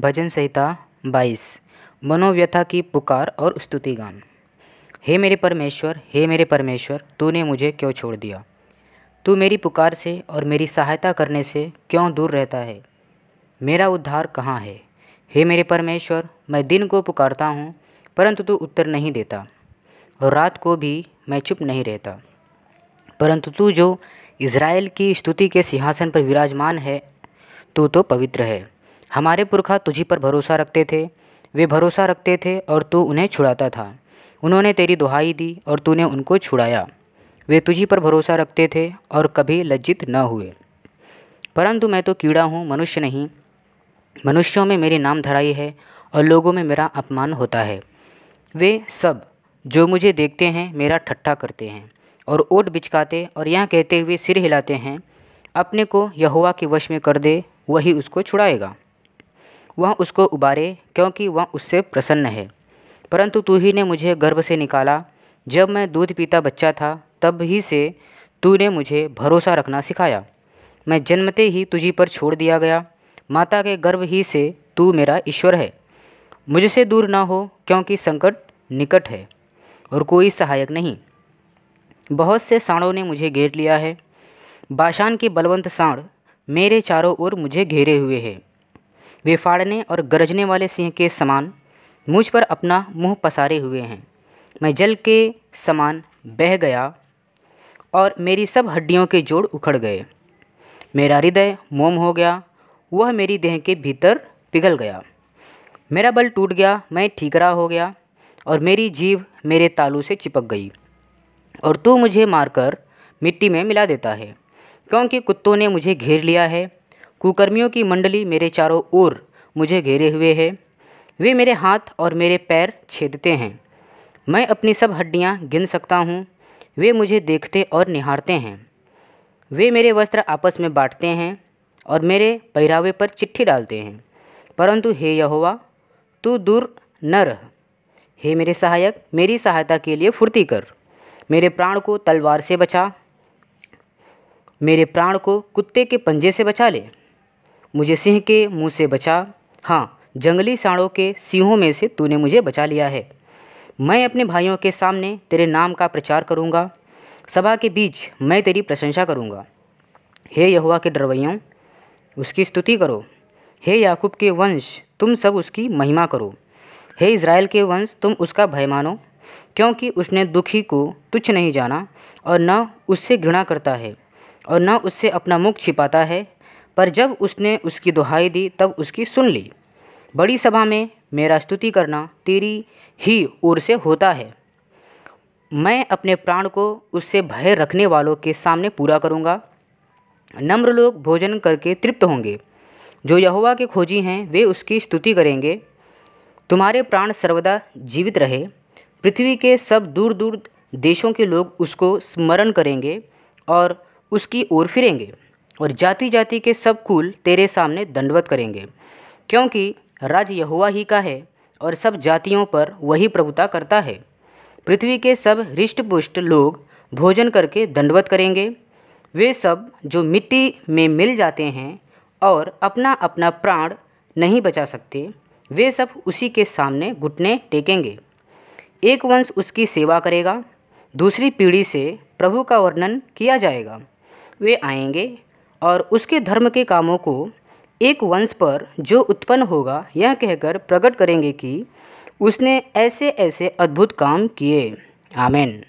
भजन संहिता 22। मनोव्यथा की पुकार और स्तुति गान। हे मेरे परमेश्वर, तूने मुझे क्यों छोड़ दिया? तू मेरी पुकार से और मेरी सहायता करने से क्यों दूर रहता है? मेरा उद्धार कहाँ है? हे मेरे परमेश्वर, मैं दिन को पुकारता हूँ परंतु तू उत्तर नहीं देता, और रात को भी मैं चुप नहीं रहता। परंतु तू जो इज़राइल की स्तुति के सिंहासन पर विराजमान है, तू तो पवित्र है। हमारे पुरखा तुझी पर भरोसा रखते थे, वे भरोसा रखते थे और तू उन्हें छुड़ाता था। उन्होंने तेरी दुहाई दी और तूने उनको छुड़ाया। वे तुझी पर भरोसा रखते थे और कभी लज्जित न हुए। परंतु मैं तो कीड़ा हूँ, मनुष्य नहीं। मनुष्यों में मेरी नाम धराई है और लोगों में मेरा अपमान होता है। वे सब जो मुझे देखते हैं मेरा ठट्ठा करते हैं और ओट बिचकाते और यह कहते हुए सिर हिलाते हैं, अपने को यहोवा के वश में कर दे, वही उसको छुड़ाएगा। वह उसको उबारे, क्योंकि वह उससे प्रसन्न है। परंतु तू ही ने मुझे गर्भ से निकाला, जब मैं दूध पीता बच्चा था तब ही से तूने मुझे भरोसा रखना सिखाया। मैं जन्मते ही तुझी पर छोड़ दिया गया, माता के गर्भ ही से तू मेरा ईश्वर है। मुझसे दूर ना हो, क्योंकि संकट निकट है और कोई सहायक नहीं। बहुत से सांडों ने मुझे घेर लिया है, बाशान के बलवंत सांड मेरे चारों ओर मुझे घेरे हुए हैं। वे फाड़ने और गरजने वाले सिंह के समान मुझ पर अपना मुंह पसारे हुए हैं। मैं जल के समान बह गया और मेरी सब हड्डियों के जोड़ उखड़ गए। मेरा हृदय मोम हो गया, वह मेरी देह के भीतर पिघल गया। मेरा बल टूट गया, मैं ठीकरा हो गया और मेरी जीभ मेरे तालू से चिपक गई। और तू मुझे मारकर मिट्टी में मिला देता है, क्योंकि कुत्तों ने मुझे घेर लिया है। कुकर्मियों की मंडली मेरे चारों ओर मुझे घेरे हुए है। वे मेरे हाथ और मेरे पैर छेदते हैं। मैं अपनी सब हड्डियां गिन सकता हूँ। वे मुझे देखते और निहारते हैं। वे मेरे वस्त्र आपस में बांटते हैं और मेरे पहरावे पर चिट्ठी डालते हैं। परंतु हे यहोवा, तू दूर न रह। हे मेरे सहायक, मेरी सहायता के लिए फुर्ती कर। मेरे प्राण को तलवार से बचा, मेरे प्राण को कुत्ते के पंजे से बचा ले। मुझे सिंह के मुंह से बचा, हाँ, जंगली सांडों के सिंहों में से तूने मुझे बचा लिया है। मैं अपने भाइयों के सामने तेरे नाम का प्रचार करूँगा, सभा के बीच मैं तेरी प्रशंसा करूँगा। हे यहोवा के डरवैयों, उसकी स्तुति करो। हे याकूब के वंश, तुम सब उसकी महिमा करो। हे इज़राइल के वंश, तुम उसका भय मानो, क्योंकि उसने दुखी को तुच्छ नहीं जाना और न उससे घृणा करता है और न उससे अपना मुख छिपाता है। पर जब उसने उसकी दुहाई दी तब उसकी सुन ली। बड़ी सभा में मेरा स्तुति करना तेरी ही ओर से होता है। मैं अपने प्राण को उससे भय रखने वालों के सामने पूरा करूँगा। नम्र लोग भोजन करके तृप्त होंगे, जो यहोवा के खोजी हैं वे उसकी स्तुति करेंगे। तुम्हारे प्राण सर्वदा जीवित रहे। पृथ्वी के सब दूर दूर देशों के लोग उसको स्मरण करेंगे और उसकी ओर फिरेंगे, और जाति जाति के सब कुल तेरे सामने दंडवत करेंगे, क्योंकि राज्य यहोवा ही का है और सब जातियों पर वही प्रभुता करता है। पृथ्वी के सब हृष्टपुष्ट लोग भोजन करके दंडवत करेंगे। वे सब जो मिट्टी में मिल जाते हैं और अपना अपना प्राण नहीं बचा सकते, वे सब उसी के सामने घुटने टेकेंगे। एक वंश उसकी सेवा करेगा, दूसरी पीढ़ी से प्रभु का वर्णन किया जाएगा। वे आएंगे और उसके धर्म के कामों को एक वंश पर जो उत्पन्न होगा यह कहकर प्रकट करेंगे कि उसने ऐसे ऐसे अद्भुत काम किए। आमीन।